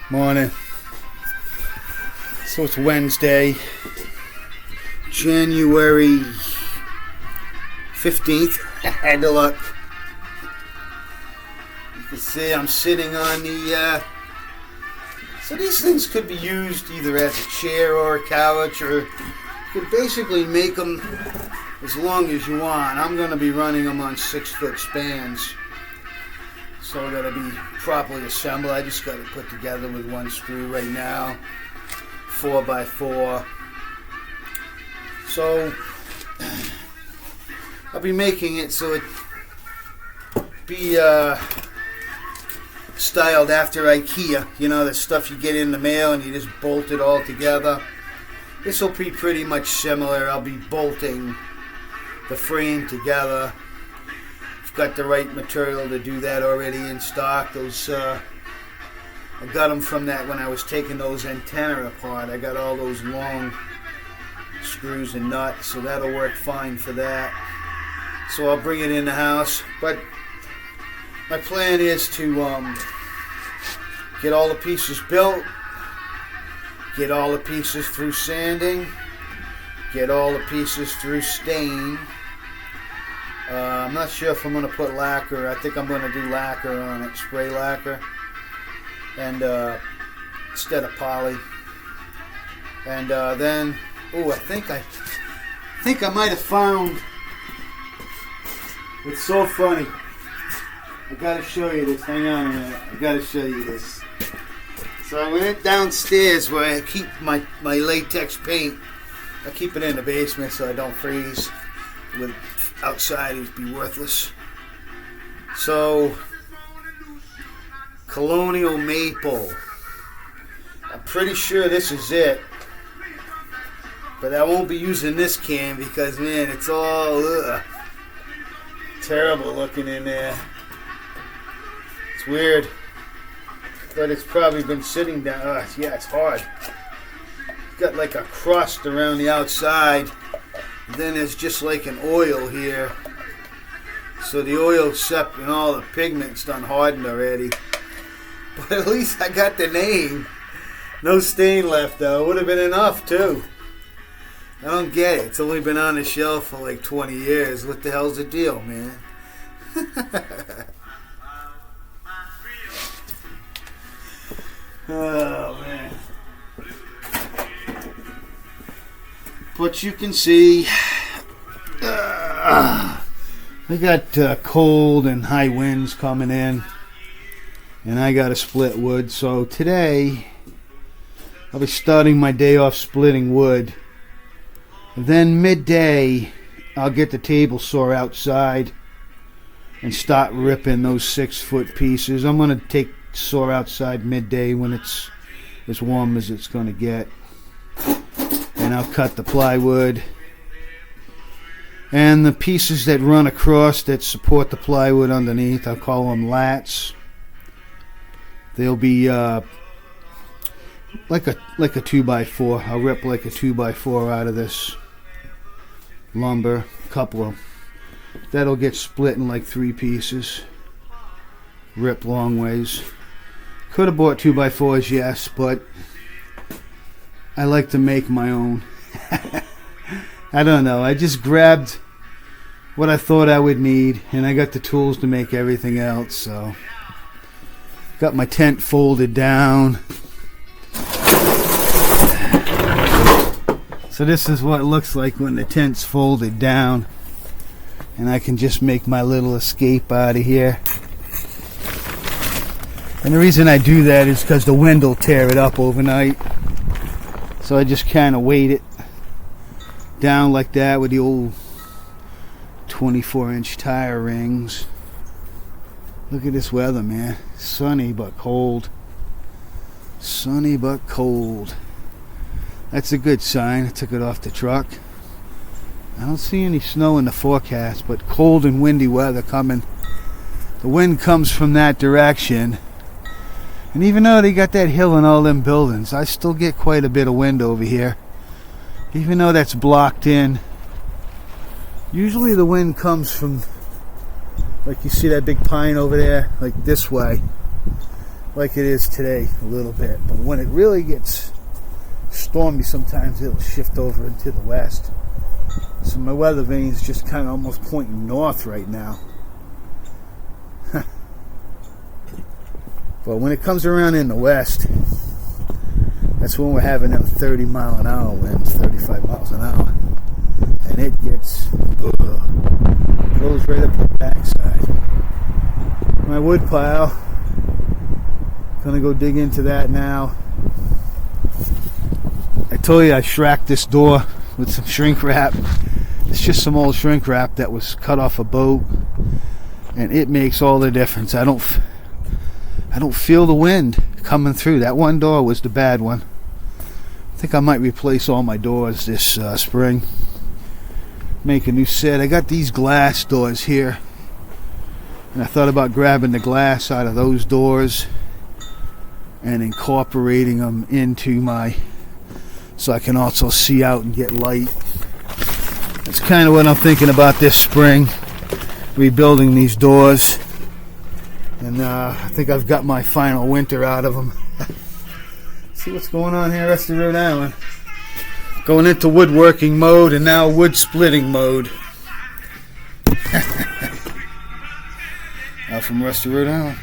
Morning. So it's Wednesday, January 15th. Had to look. You can see I'm sitting on the... So these things could be used either as a chair or a couch, or you could basically make them as long as you want. I'm going to be running them on 6-foot spans. So I got to be properly assembled. I just got to put together with one screw right now, 4x4. So I'll be making it so it be styled after IKEA. You know, the stuff you get in the mail and you just bolt it all together. This will be pretty much similar. I'll be bolting the frame together. Got the right material to do that already in stock. Those I got them from that when I was taking those antenna apart. I got all those long screws and nuts, so that'll work fine for that. So I'll bring it in the house. But my plan is to get all the pieces built, get all the pieces through sanding, get all the pieces through stain. I'm not sure if I'm going to put lacquer. I think I'm going to do lacquer on it, spray lacquer, and instead of poly. And then, I think I might have found. It's so funny. I got to show you this. Hang on a minute. I got to show you this. So I went downstairs where I keep my latex paint. I keep it in the basement so I don't freeze. With outside it'd be worthless. So Colonial Maple. I'm pretty sure this is it. But I won't be using this can because, man, it's all terrible looking in there. It's weird. But it's probably been sitting down. Yeah, it's hard. It's got like a crust around the outside. Then there's just like an oil here. So the oil sep and all the pigment's done hardened already. But at least I got the name. No stain left though. Would have been enough too. I don't get it. It's only been on the shelf for like 20 years. What the hell's the deal, man? Oh man. But you can see we got cold and high winds coming in, and I got to split wood. So today I'll be starting my day off splitting wood. And then midday I'll get the table saw outside and start ripping those 6-foot pieces. I'm going to take saw outside midday when it's as warm as it's going to get. And I'll cut the plywood. And the pieces that run across that support the plywood underneath, I'll call them lats. They'll be like a 2x4. I'll rip like a 2x4 out of this lumber. A couple of that'll get split in like 3 pieces. Rip long ways. Could have bought 2x4s, yes, but I like to make my own. I don't know. I just grabbed what I thought I would need, and I got the tools to make everything else. So, got my tent folded down. So this is what it looks like when the tent's folded down, and I can just make my little escape out of here. And the reason I do that is because the wind will tear it up overnight. So I just kind of weight it down like that with the old 24-inch tire rings. Look at this weather, man. Sunny but cold. Sunny but cold. That's a good sign. I took it off the truck. I don't see any snow in the forecast, but cold and windy weather coming. The wind comes from that direction. And even though they got that hill and all them buildings, I still get quite a bit of wind over here. Even though that's blocked in. Usually the wind comes from, like you see that big pine over there, like this way. like it is today a little bit. But when it really gets stormy, sometimes it'll shift over into the west. So my weather vane is just kind of almost pointing north right now. But when it comes around in the west, that's when we're having them 30 mile an hour winds, 35 miles an hour. And it gets, goes right up the backside. My wood pile, gonna go dig into that now. I told you I shracked this door with some shrink wrap. It's just some old shrink wrap that was cut off a boat, and it makes all the difference. I don't feel the wind coming through. That one door was the bad one. I think I might replace all my doors this spring. Make a new set. I got these glass doors here, and I thought about grabbing the glass out of those doors and incorporating them into my, so I can also see out and get light. That's kind of what I'm thinking about this spring, rebuilding these doors. And I think I've got my final winter out of them. See what's going on here, rest of Rhode Island. Going into woodworking mode and now wood splitting mode. Out from rest of Rhode Island.